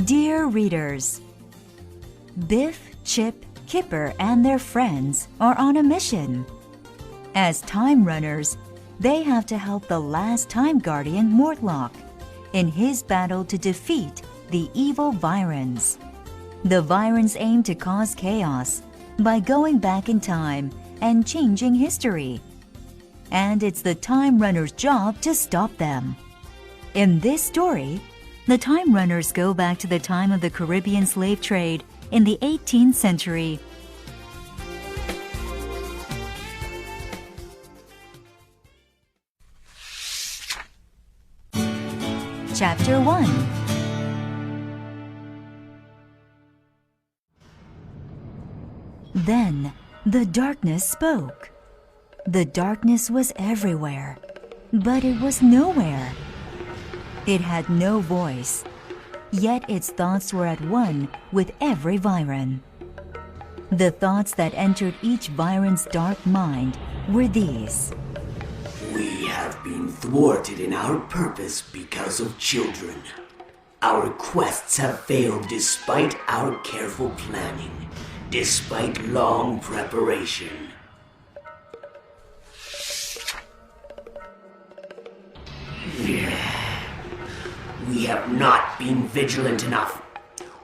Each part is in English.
Dear readers, Biff, Chip, Kipper, and their friends are on a mission. As time runners, they have to help the last time guardian, Mortlock, in his battle to defeat the evil Vyrons. The Vyrons aim to cause chaos by going back in time and changing history. And it's the Time Runners' job to stop them. In this story, the Time Runners go back to the time of the Caribbean slave trade in the 18th century. Chapter 1. Then the darkness spoke. The darkness was everywhere, but it was nowhere. It had no voice, yet its thoughts were at one with every Vyron. The thoughts that entered each Vyron's dark mind were these. We have been thwarted in our purpose because of children. Our quests have failed despite our careful planning, despite long preparation. We have not been vigilant enough.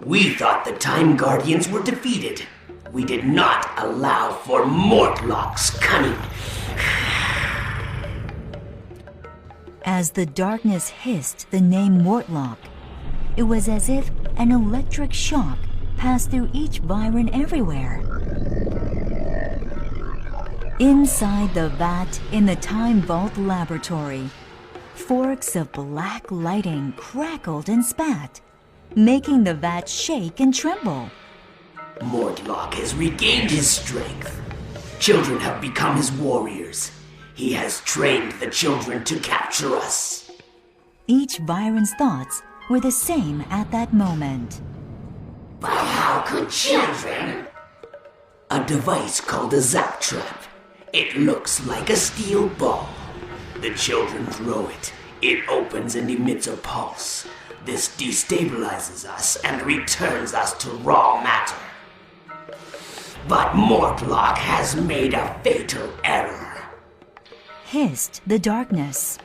We thought the Time Guardians were defeated. We did not allow for Mortlock's cunning. As the darkness hissed the name Mortlock, it was as if an electric shock passed through each Vyron everywhere. Inside the vat in the Time Vault laboratory, forks of black lighting crackled and spat, making the vat shake and tremble. Mortlock has regained his strength. Children have become his warriors. He has trained the children to capture us. Each Vyron's thoughts were the same at that moment. But how could children? A device called a zap trap. It looks like a steel ball. The children throw it. It opens and emits a pulse. This destabilizes us and returns us to raw matter. But Mortlock has made a fatal error. Hissed the darkness.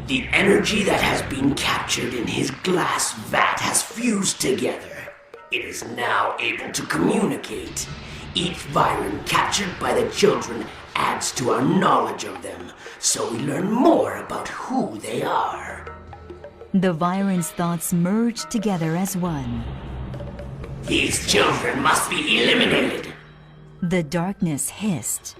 The energy that has been captured in his glass vat has fused together. It is now able to communicate. Each Vyron captured by the children adds to our knowledge of them, so we learn more about who they are. The Vyron's thoughts merged together as one. These children must be eliminated. The darkness hissed.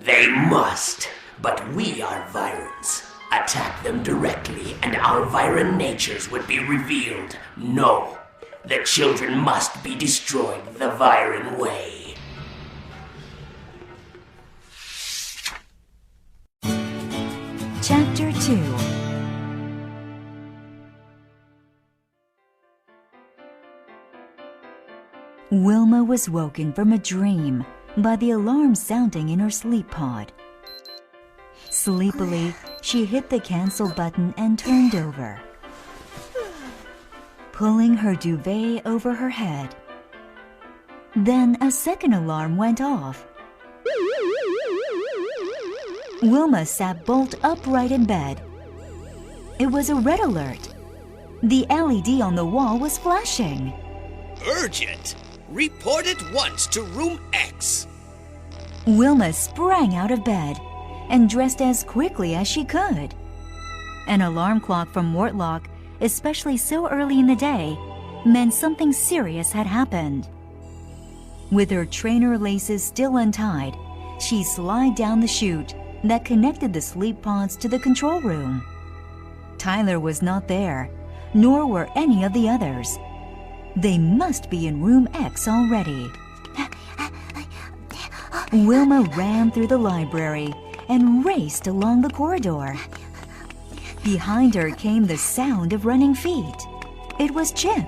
They must, but we are Vyrons. Attack them directly and our Vyron natures would be revealed. No, the children must be destroyed the Vyron way. Chapter 2. Wilma was woken from a dream by the alarm sounding in her sleep pod. Sleepily, she hit the cancel button and turned over, pulling her duvet over her head. Then a second alarm went off. Wilma sat bolt upright in bed. It was a red alert. The LED on the wall was flashing. Urgent! Report at once to Room X. Wilma sprang out of bed and dressed as quickly as she could. An alarm clock from Mortlock, especially so early in the day, meant something serious had happened. With her trainer laces still untied, she slid down the chute that connected the sleep pods to the control room. Tyler was not there, nor were any of the others. They must be in Room X already. Wilma ran through the library and raced along the corridor. Behind her came the sound of running feet. It was Chip.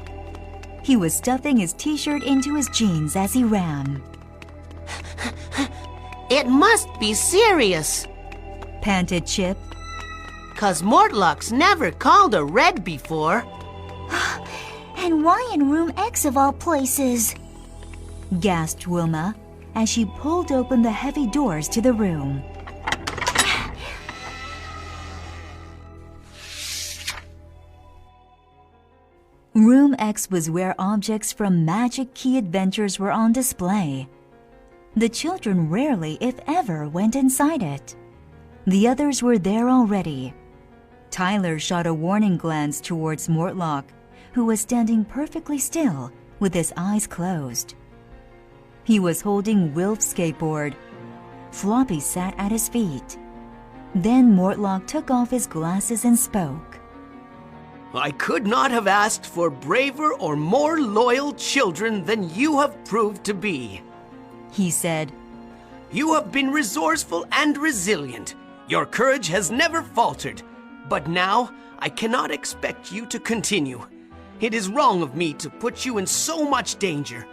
He was stuffing his t-shirt into his jeans as he ran. It must be serious, panted Chip. 'Cause Mortlock's never called a red before. And why in room X of all places? Gasped Wilma as she pulled open the heavy doors to the room. Room X was where objects from Magic Key Adventures were on display. The children rarely, if ever, went inside it. The others were there already. Tyler shot a warning glance towards Mortlock, who was standing perfectly still with his eyes closed. He was holding Wilf's skateboard. Floppy sat at his feet. Then Mortlock took off his glasses and spoke. I could not have asked for braver or more loyal children than you have proved to be. He said, You have been resourceful and resilient. Your courage has never faltered. But now, I cannot expect you to continue. It is wrong of me to put you in so much danger.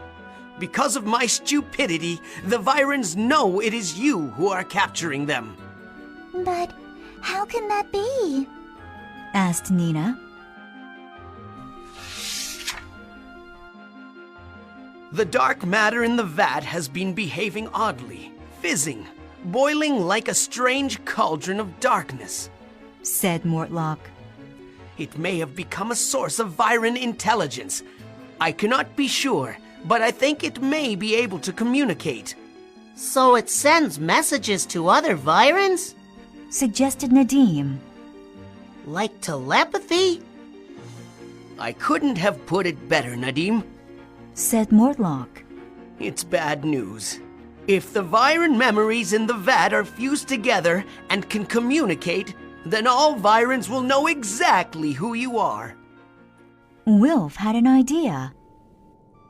Because of my stupidity, the Virons know it is you who are capturing them. But how can that be? Asked Nina. The dark matter in the vat has been behaving oddly, fizzing, boiling like a strange cauldron of darkness, said Mortlock. It may have become a source of Viron intelligence. I cannot be sure, but I think it may be able to communicate. So it sends messages to other Virons? Suggested Nadim. Like telepathy? I couldn't have put it better, Nadim, said Mortlock. It's bad news. If the Viron memories in the vat are fused together and can communicate, then all Virons will know exactly who you are. Wilf had an idea.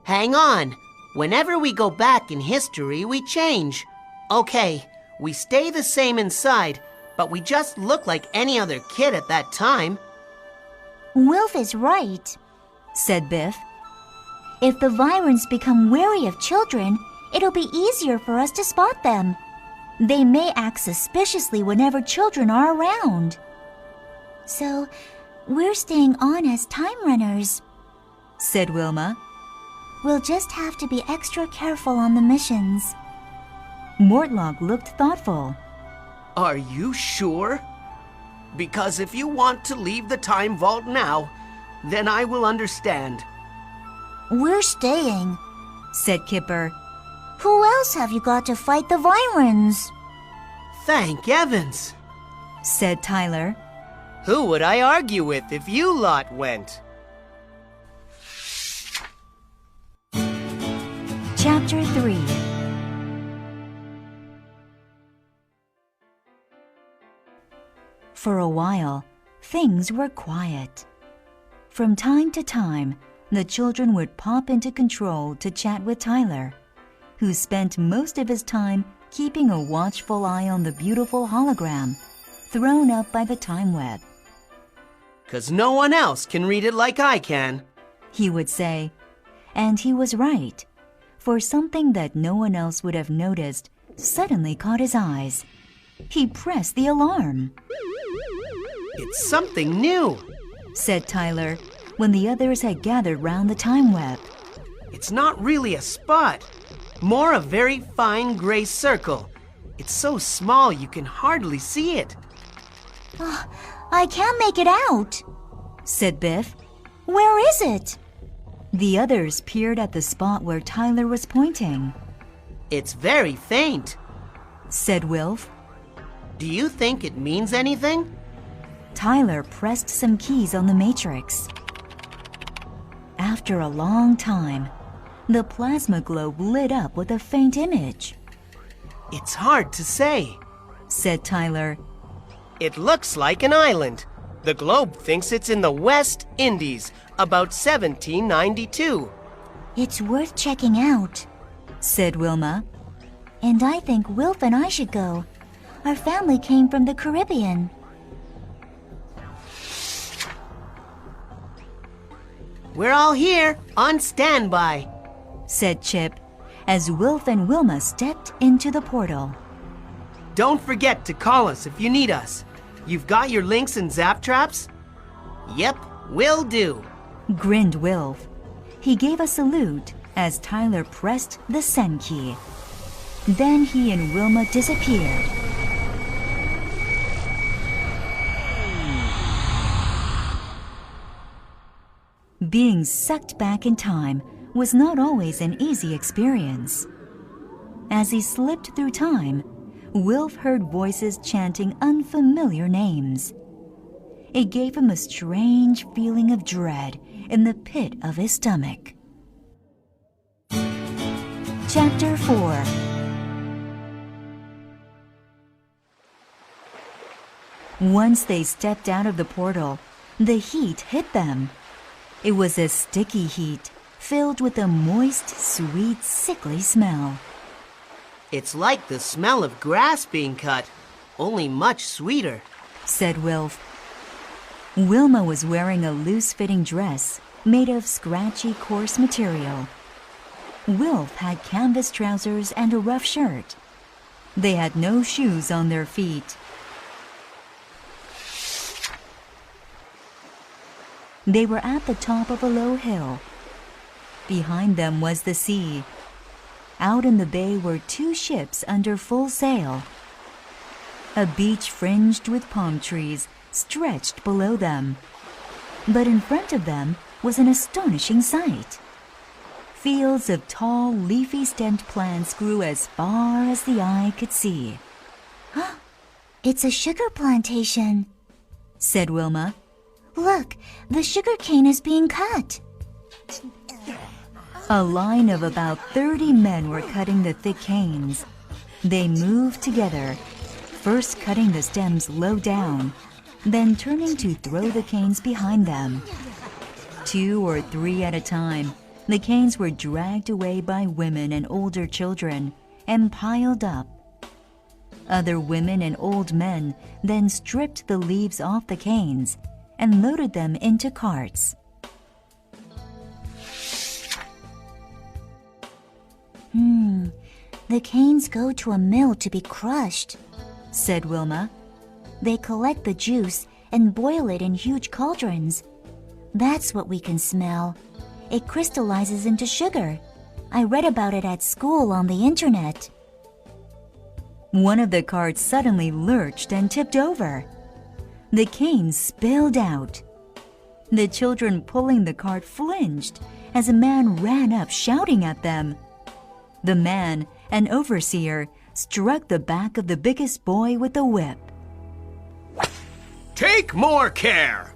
Hang on. Whenever we go back in history, we change. Okay, we stay the same inside, but we just look like any other kid at that time. Wilf is right, said Biff. If the Virons become wary of children, it'll be easier for us to spot them. They may act suspiciously whenever children are around. So, we're staying on as time runners, said Wilma. We'll just have to be extra careful on the missions. Mortlock looked thoughtful. Are you sure? Because if you want to leave the time vault now, then I will understand. We're staying, said Kipper. Who else have you got to fight the Virons? Thank heavens, said Tyler. Who would I argue with if you lot went? Chapter 3. For a while, things were quiet. From time to time, the children would pop into control to chat with Tyler, who spent most of his time keeping a watchful eye on the beautiful hologram thrown up by the Time Web. 'Cause no one else can read it like I can, he would say. And he was right, for something that no one else would have noticed suddenly caught his eyes. He pressed the alarm. It's something new, said Tyler, when the others had gathered round the Time Web. It's not really a spot, more a very fine gray circle. It's so small you can hardly see it. I can't make it out, said Biff. Where is it? The others peered at the spot where Tyler was pointing. It's very faint, said Wilf. Do you think it means anything? Tyler pressed some keys on the matrix. After a long time, the plasma globe lit up with a faint image. It's hard to say, said Tyler. It looks like an island. The globe thinks it's in the West Indies, about 1792. It's worth checking out, said Wilma. And I think Wilf and I should go. Our family came from the Caribbean. We're all here, on standby, said Chip, as Wilf and Wilma stepped into the portal. Don't forget to call us if you need us. You've got your links and zap traps? Yep, will do, grinned Wilf. He gave a salute as Tyler pressed the send key. Then he and Wilma disappeared. Being sucked back in time was not always an easy experience. As he slipped through time, Wilf heard voices chanting unfamiliar names. It gave him a strange feeling of dread in the pit of his stomach. Chapter 4. Once they stepped out of the portal, the heat hit them. It was a sticky heat, filled with a moist, sweet, sickly smell. It's like the smell of grass being cut, only much sweeter, said Wilf. Wilma was wearing a loose-fitting dress made of scratchy, coarse material. Wilf had canvas trousers and a rough shirt. They had no shoes on their feet. They were at the top of a low hill. Behind them was the sea. Out in the bay were 2 ships under full sail. A beach fringed with palm trees stretched below them. But in front of them was an astonishing sight. Fields of tall, leafy-stemmed plants grew as far as the eye could see. It's a sugar plantation, said Wilma. Look, the sugar cane is being cut. A line of about 30 men were cutting the thick canes. They moved together, first cutting the stems low down, then turning to throw the canes behind them. 2 or 3 at a time, the canes were dragged away by women and older children and piled up. Other women and old men then stripped the leaves off the canes and loaded them into carts. The canes go to a mill to be crushed, said Wilma. They collect the juice and boil it in huge cauldrons. That's what we can smell. It crystallizes into sugar. I read about it at school on the internet. One of the carts suddenly lurched and tipped over. The canes spilled out. The children pulling the cart flinched as a man ran up shouting at them. The man, an overseer, struck the back of the biggest boy with a whip. Take more care!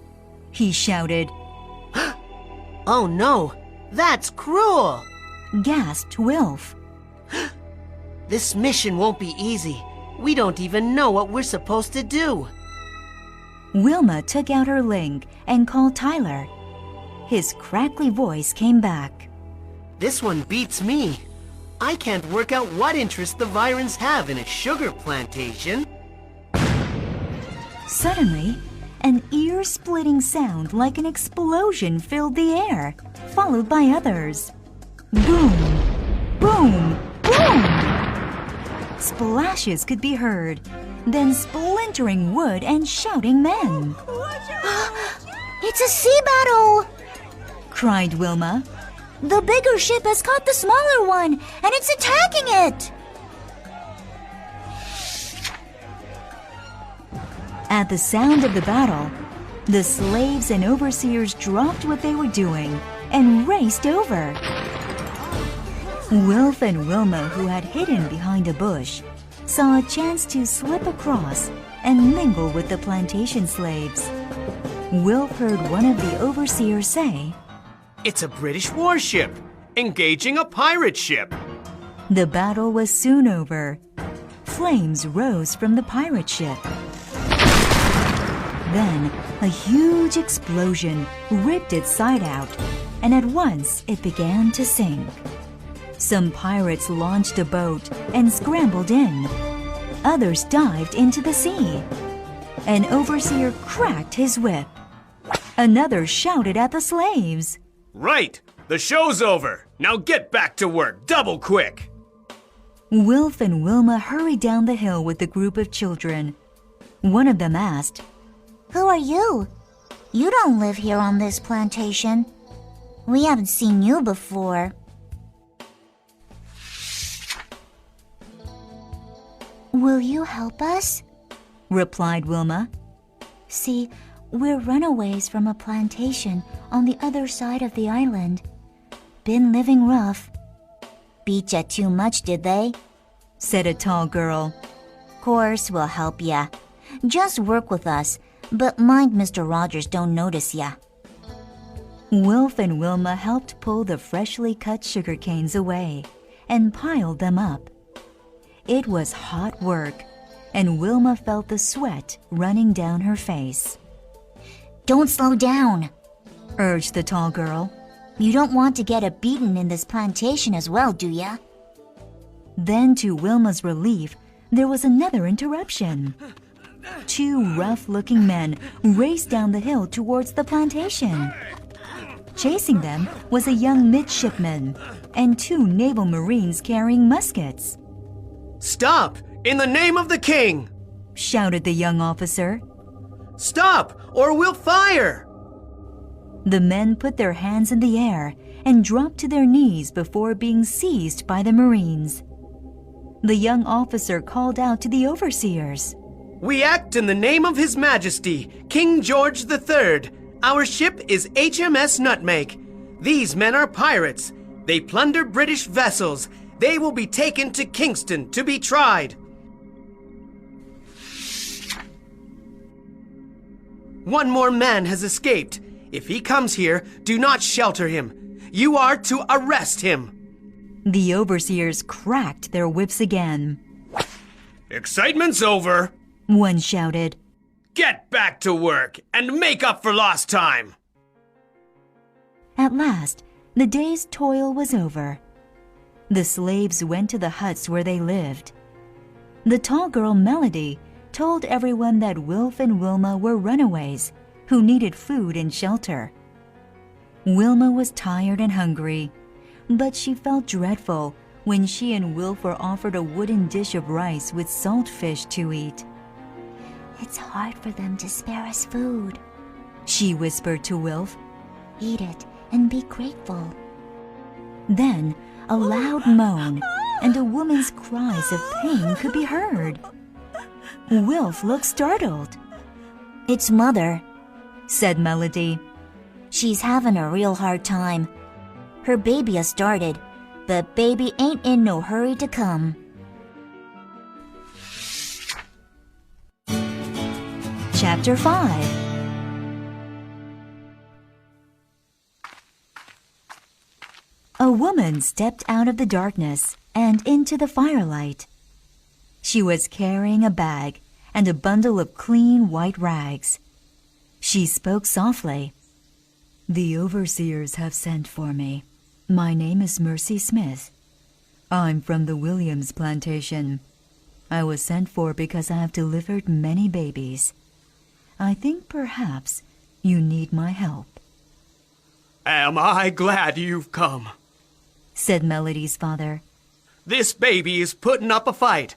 He shouted. Oh no, that's cruel! Gasped Wilf. This mission won't be easy. We don't even know what we're supposed to do. Wilma took out her link and called Tyler. His crackly voice came back. This one beats me. I can't work out what interest the Virans have in a sugar plantation. Suddenly, an ear-splitting sound like an explosion filled the air, followed by others. Boom! Boom! Boom! Splashes could be heard, then splintering wood and shouting men. It's a sea battle! Cried Wilma. The bigger ship has caught the smaller one, and it's attacking it! At the sound of the battle, the slaves and overseers dropped what they were doing and raced over. Wilf and Wilma, who had hidden behind a bush, saw a chance to slip across and mingle with the plantation slaves. Wilf heard one of the overseers say, It's a British warship, engaging a pirate ship. The battle was soon over. Flames rose from the pirate ship. Then, a huge explosion ripped its side out, and at once it began to sink. Some pirates launched a boat and scrambled in. Others dived into the sea. An overseer cracked his whip. Another shouted at the slaves. Right! The show's over! Now get back to work, double quick! Wilf and Wilma hurried down the hill with the group of children. One of them asked, Who are you? You don't live here on this plantation. We haven't seen you before. Will you help us? Replied Wilma. See, we're runaways from a plantation on the other side of the island. Been living rough. Beat ya too much, did they? Said a tall girl. Course, we'll help ya. Just work with us, but mind Mr. Rogers don't notice ya. Wilf and Wilma helped pull the freshly cut sugar canes away and piled them up. It was hot work, and Wilma felt the sweat running down her face. Don't slow down, urged the tall girl. You don't want to get a beating in this plantation as well, do ya? Then, to Wilma's relief, there was another interruption. Two rough-looking men raced down the hill towards the plantation. Chasing them was a young midshipman and two naval marines carrying muskets. Stop! In the name of the king! Shouted the young officer. Stop, or we'll fire! The men put their hands in the air and dropped to their knees before being seized by the Marines. The young officer called out to the overseers. We act in the name of His Majesty, King George III. Our ship is HMS Nutmeg. These men are pirates. They plunder British vessels. They will be taken to Kingston to be tried. One more man has escaped. If he comes here, do not shelter him. You are to arrest him. The overseers cracked their whips again. Excitement's over. One shouted. Get back to work and make up for lost time. At last, the day's toil was over. The slaves went to the huts where they lived. The tall girl Melody told everyone that Wilf and Wilma were runaways who needed food and shelter. Wilma was tired and hungry, but she felt dreadful when she and Wilf were offered a wooden dish of rice with salt fish to eat. It's hard for them to spare us food, she whispered to Wilf. Eat it and be grateful. Then a loud moan and a woman's cries of pain could be heard. Wilf looked startled. It's Mother, said Melody. She's having a real hard time. Her baby has started, but baby ain't in no hurry to come. Chapter 5. A woman stepped out of the darkness and into the firelight. She was carrying a bag and a bundle of clean white rags. She spoke softly. The overseers have sent for me. My name is Mercy Smith. I'm from the Williams plantation. I was sent for because I have delivered many babies. I think perhaps you need my help. Am I glad you've come, said Melody's father. This baby is putting up a fight.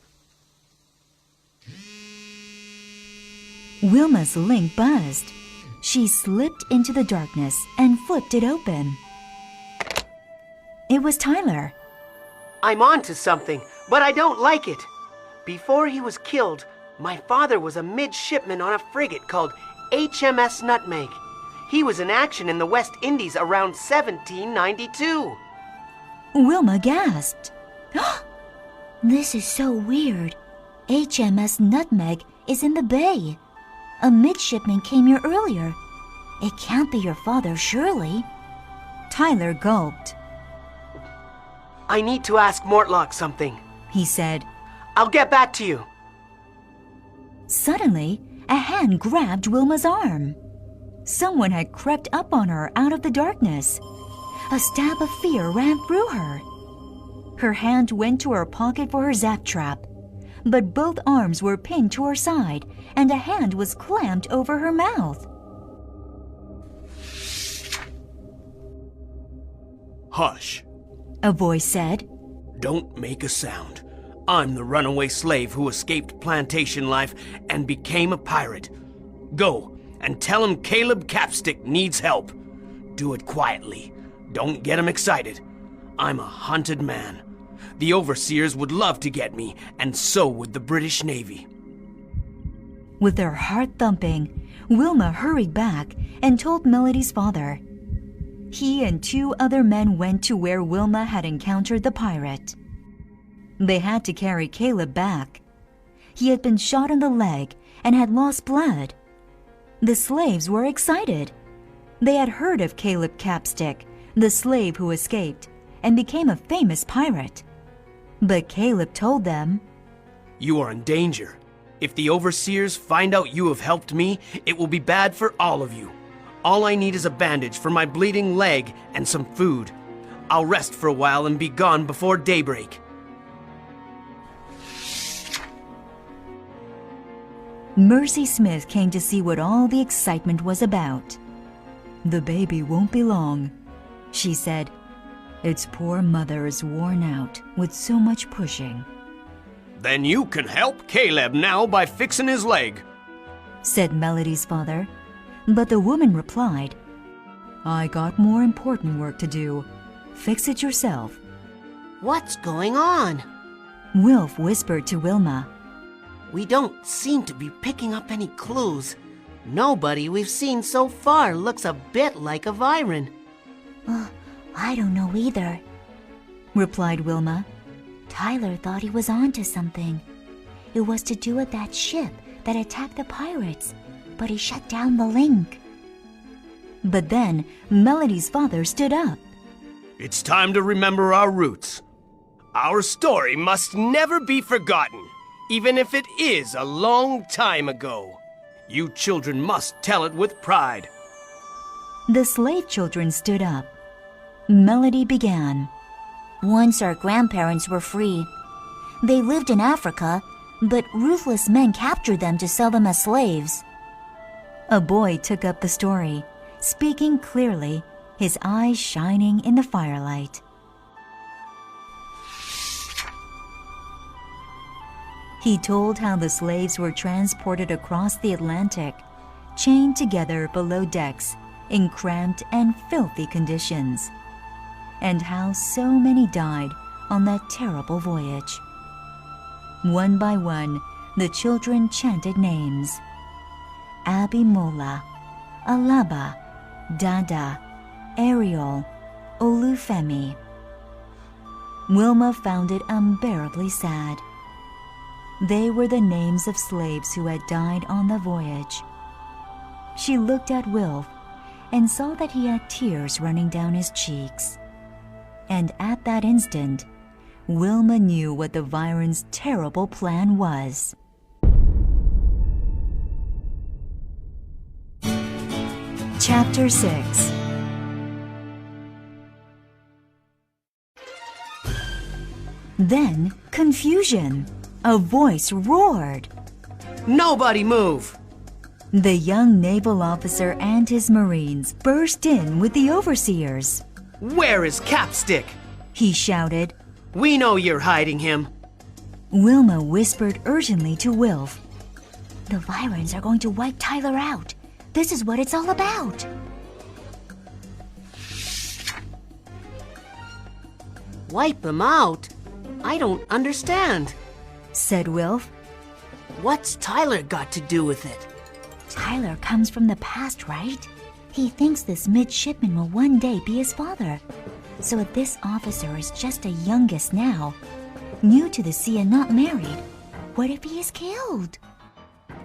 Wilma's link buzzed. She slipped into the darkness and flipped it open. It was Tyler. I'm onto something, but I don't like it. Before he was killed, my father was a midshipman on a frigate called HMS Nutmeg. He was in action in the West Indies around 1792. Wilma gasped. This is so weird. HMS Nutmeg is in the bay. A midshipman came here earlier. It can't be your father, surely. Tyler gulped. I need to ask Mortlock something, he said. I'll get back to you. Suddenly, a hand grabbed Wilma's arm. Someone had crept up on her out of the darkness. A stab of fear ran through her. Her hand went to her pocket for her zap trap, but both arms were pinned to her side and a hand was clamped over her mouth. Hush, a voice said. Don't make a sound. I'm the runaway slave who escaped plantation life and became a pirate. Go and tell him Caleb Capstick needs help. Do it quietly. Don't get him excited. I'm a hunted man. The overseers would love to get me, and so would the British Navy. With her heart thumping, Wilma hurried back and told Melody's father. He and 2 other men went to where Wilma had encountered the pirate. They had to carry Caleb back. He had been shot in the leg and had lost blood. The slaves were excited. They had heard of Caleb Capstick, the slave who escaped and became a famous pirate. But Caleb told them, You are in danger. If the overseers find out you have helped me, it will be bad for all of you. All I need is a bandage for my bleeding leg and some food. I'll rest for a while and be gone before daybreak. Mercy Smith came to see what all the excitement was about. The baby won't be long, she said. Its poor mother is worn out with so much pushing. Then you can help Caleb now by fixing his leg, said Melody's father. But the woman replied, I got more important work to do. Fix it yourself. What's going on? Wilf whispered to Wilma. We don't seem to be picking up any clues. Nobody we've seen so far looks a bit like a Viren. I don't know either, replied Wilma. Tyler thought he was onto something. It was to do with that ship that attacked the pirates, but he shut down the link. But then Melody's father stood up. It's time to remember our roots. Our story must never be forgotten, even if it is a long time ago. You children must tell it with pride. The slave children stood up. Melody began. Once our grandparents were free. They lived in Africa, but ruthless men captured them to sell them as slaves. A boy took up the story, speaking clearly, his eyes shining in the firelight. He told how the slaves were transported across the Atlantic, chained together below decks in cramped and filthy conditions, and how so many died on that terrible voyage. One by one, the children chanted names. Abimola, Alaba, Dada, Ariel, Olufemi. Wilma found it unbearably sad. They were the names of slaves who had died on the voyage. She looked at Wilf and saw that he had tears running down his cheeks. And at that instant, Wilma knew what the Viren's terrible plan was. Chapter 6. Then, confusion. A voice roared. Nobody move! The young naval officer and his Marines burst in with the overseers. Where is Capstick? He shouted. We know you're hiding him. Wilma whispered urgently to Wilf. The Virens are going to wipe Tyler out. This is what it's all about. Wipe him out? I don't understand, said Wilf. What's Tyler got to do with it? Tyler comes from the past, right? He thinks this midshipman will one day be his father. So if this officer is just a youngest now, new to the sea and not married, what if he is killed?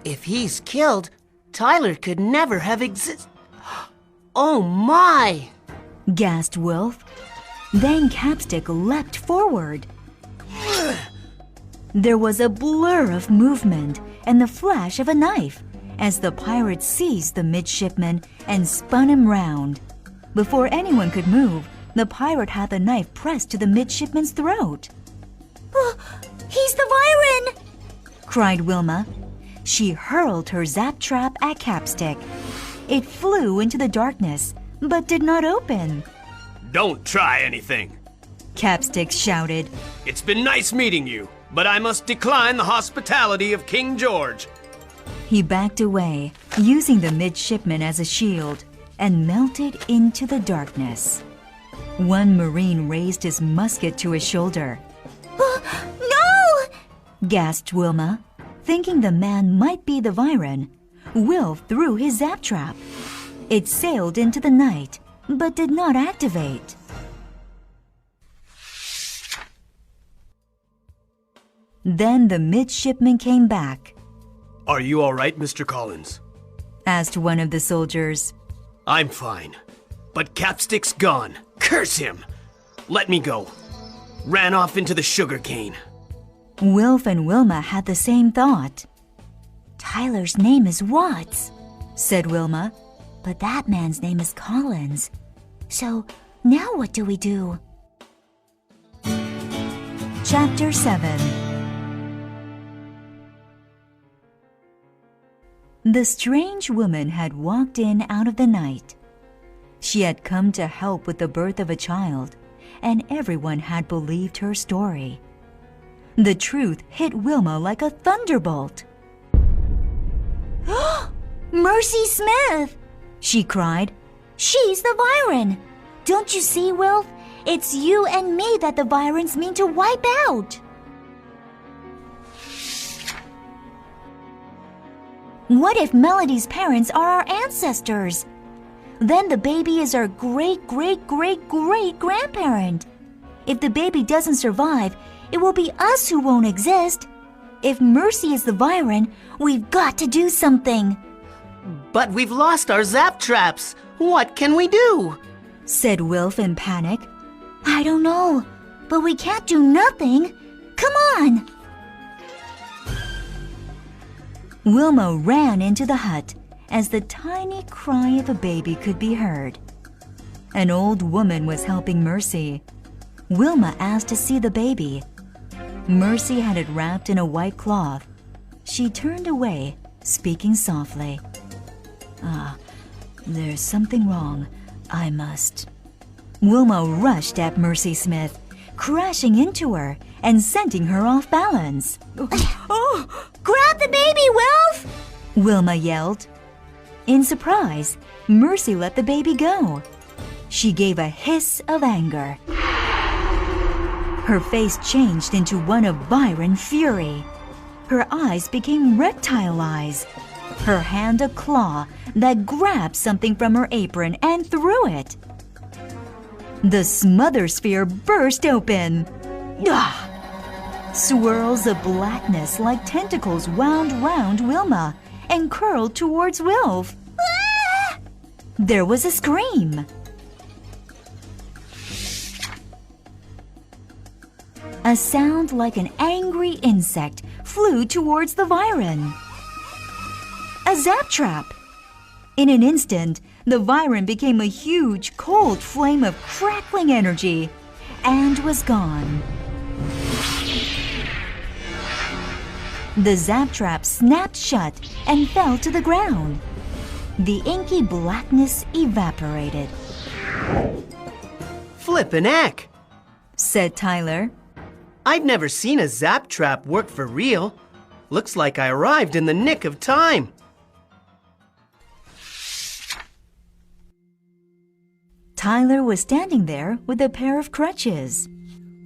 If he's killed, Tyler could never have existed. Oh my! Gasped Wilf. Then Capstick leapt forward. There was a blur of movement and the flash of a knife as the pirate seized the midshipman and spun him round. Before anyone could move, the pirate had the knife pressed to the midshipman's throat. Oh, he's the Viren! Cried Wilma. She hurled her zap trap at Capstick. It flew into the darkness, but did not open. Don't try anything, Capstick shouted. It's been nice meeting you, but I must decline the hospitality of King George. He backed away, using the midshipman as a shield, and melted into the darkness. One Marine raised his musket to his shoulder. No! Gasped Wilma. Thinking the man might be the Viren, Wilf threw his zap trap. It sailed into the night, but did not activate. Then the midshipman came back. Are you all right, Mr. Collins? Asked one of the soldiers. I'm fine. But Capstick's gone. Curse him! Let me go. Ran off into the sugarcane. Wilf and Wilma had the same thought. Tyler's name is Watts, Said Wilma. but that man's name is Collins. So now what do we do? Chapter 7. The strange woman had walked in out of the night. She had come to help with the birth of a child, and everyone had believed her story. The truth hit Wilma like a thunderbolt. Mercy Smith! She cried. She's the Viren! Don't you see, Wilf? It's you and me that the Virens mean to wipe out! What if Melody's parents are our ancestors? Then the baby is our great-great-great-great-grandparent. If the baby doesn't survive, it will be us who won't exist. If Mercy is the Viren, we've got to do something. But we've lost our zap traps. What can we do? Said Wilf in panic. I don't know, but we can't do nothing. Come on! Wilma ran into the hut as the tiny cry of a baby could be heard. An old woman was helping Mercy. Wilma asked to see the baby. Mercy had it wrapped in a white cloth. She turned away, speaking softly. There's something wrong. I must. Wilma rushed at Mercy Smith, crashing into her and sending her off balance. Oh, grab the baby, Wilf! Wilma yelled. In surprise, Mercy let the baby go. She gave a hiss of anger. Her face changed into one of Viren fury. Her eyes became reptile eyes. Her hand a claw that grabbed something from her apron and threw it. The smother sphere burst open. Ah! Swirls of blackness like tentacles wound round Wilma and curled towards Wilf. Ah! There was a scream. A sound like an angry insect flew towards the Viren. A zap trap! In an instant, the Viren became a huge, cold flame of crackling energy and was gone. The zap trap snapped shut and fell to the ground. The inky blackness evaporated. Flippin' heck! Said Tyler. I've never seen a zap trap work for real. Looks like I arrived in the nick of time. Tyler was standing there with a pair of crutches.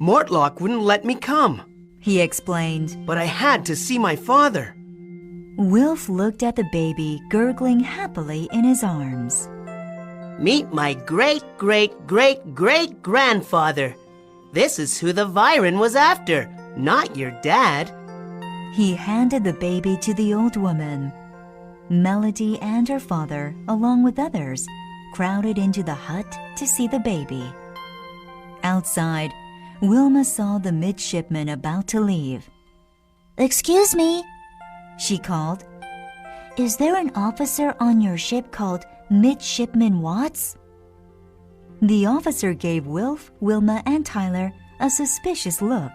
Mortlock wouldn't let me come, He explained. but I had to see my father. Wilf looked at the baby gurgling happily in his arms. Meet my great-great-great-great-grandfather. This is who the Viren was after, not your dad. He handed the baby to the old woman. Melody and her father, along with others, crowded into the hut to see the baby. Outside, Wilma saw the midshipman about to leave. Excuse me, She called. is there an officer on your ship called Midshipman Watts? The officer gave Wilf, Wilma, and Tyler a suspicious look.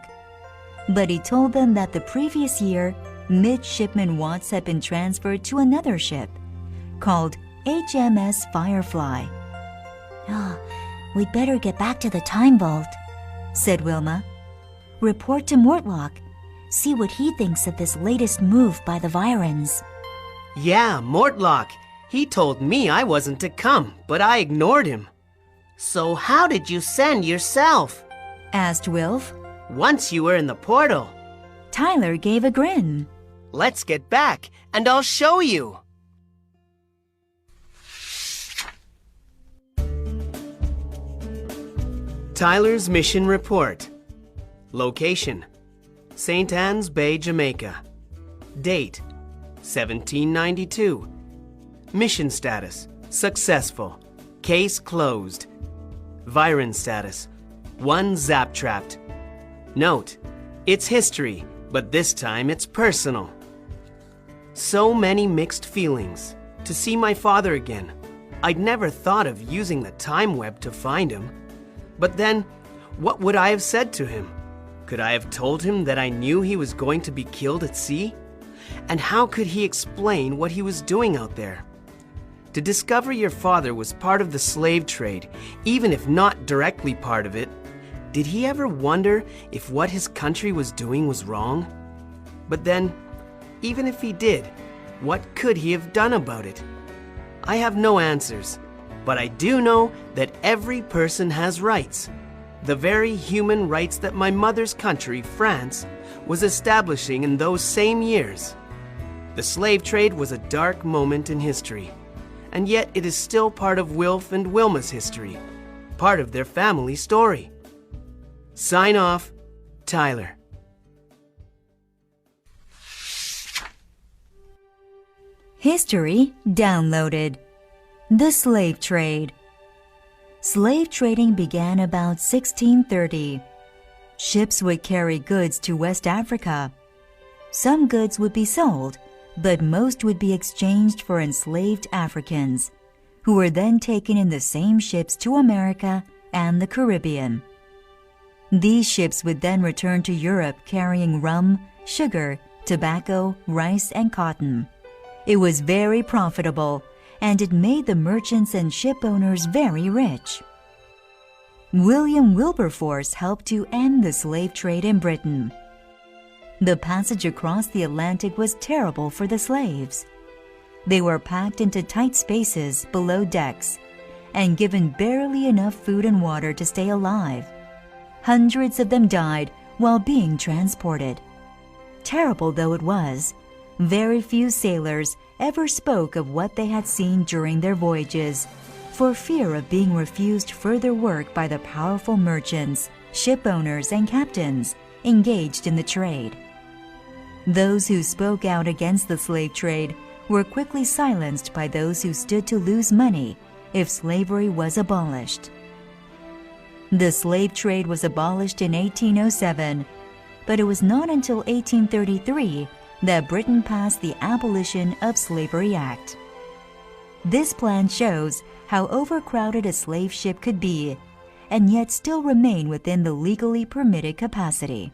But he told them that the previous year, Midshipman Watts had been transferred to another ship, called HMS Firefly. We'd better get back to the time vault, Said Wilma. report to Mortlock, see what he thinks of this latest move by the Virens. Yeah, Mortlock. He told me I wasn't to come, but I ignored him. So how did you send yourself? asked Wilf. Once you were in the portal. Tyler gave a grin. Let's get back, and I'll show you. Tyler's Mission Report. Location: St. Anne's Bay, Jamaica. Date: 1792. Mission status: successful. Case closed. Viren status: 1 zap trapped. Note: it's history, but this time it's personal. So many mixed feelings. To see my father again. I'd never thought of using the time web to find him. But then, what would I have said to him? Could I have told him that I knew he was going to be killed at sea? And how could he explain what he was doing out there? To discover your father was part of the slave trade, even if not directly part of it. Did he ever wonder if what his country was doing was wrong? But then, even if he did, what could he have done about it? I have no answers, but I do know that every person has rights. The very human rights that my mother's country, France, was establishing in those same years. The slave trade was a dark moment in history, and yet it is still part of Wilf and Wilma's history, part of their family story. Sign off, Tyler. History downloaded. The slave trade. Slave trading began about 1630. Ships would carry goods to West Africa. Some goods would be sold, but most would be exchanged for enslaved Africans, who were then taken in the same ships to America and the Caribbean. These ships would then return to Europe carrying rum, sugar, tobacco, rice, and cotton. It was very profitable, and it made the merchants and ship owners very rich. William Wilberforce helped to end the slave trade in Britain. The passage across the Atlantic was terrible for the slaves. They were packed into tight spaces below decks and given barely enough food and water to stay alive. Hundreds of them died while being transported. Terrible though it was, very few sailors ever spoke of what they had seen during their voyages, for fear of being refused further work by the powerful merchants, ship owners, and captains engaged in the trade. Those who spoke out against the slave trade were quickly silenced by those who stood to lose money if slavery was abolished. The slave trade was abolished in 1807, but it was not until 1833 that Britain passed the Abolition of Slavery Act. This plan shows how overcrowded a slave ship could be, and yet still remain within the legally permitted capacity.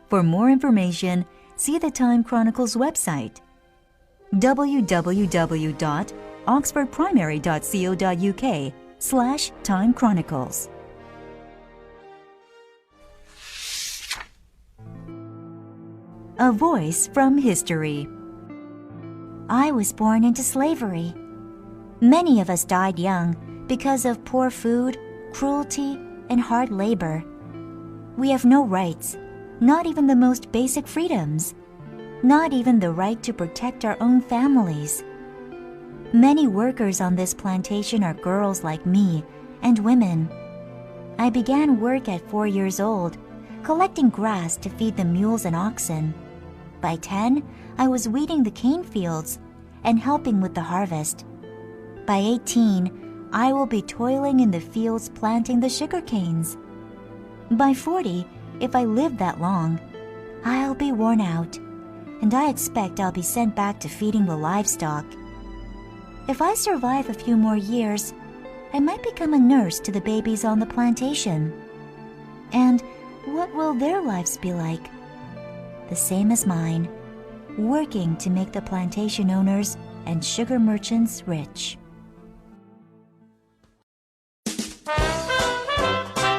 For more information, see the Time Chronicles website, www.oxfordprimary.co.uk/Time Chronicles. A voice from history. I was born into slavery. Many of us died young because of poor food, cruelty, and hard labor. We have no rights, not even the most basic freedoms, not even the right to protect our own families. Many workers on this plantation are girls like me and women. I began work at 4 years old, collecting grass to feed the mules and oxen. By 10, I was weeding the cane fields and helping with the harvest. By 18, I will be toiling in the fields planting the sugar canes. By 40, if I live that long, I'll be worn out, and I expect I'll be sent back to feeding the livestock. If I survive a few more years, I might become a nurse to the babies on the plantation. And what will their lives be like? The same as mine, working to make the plantation owners and sugar merchants rich.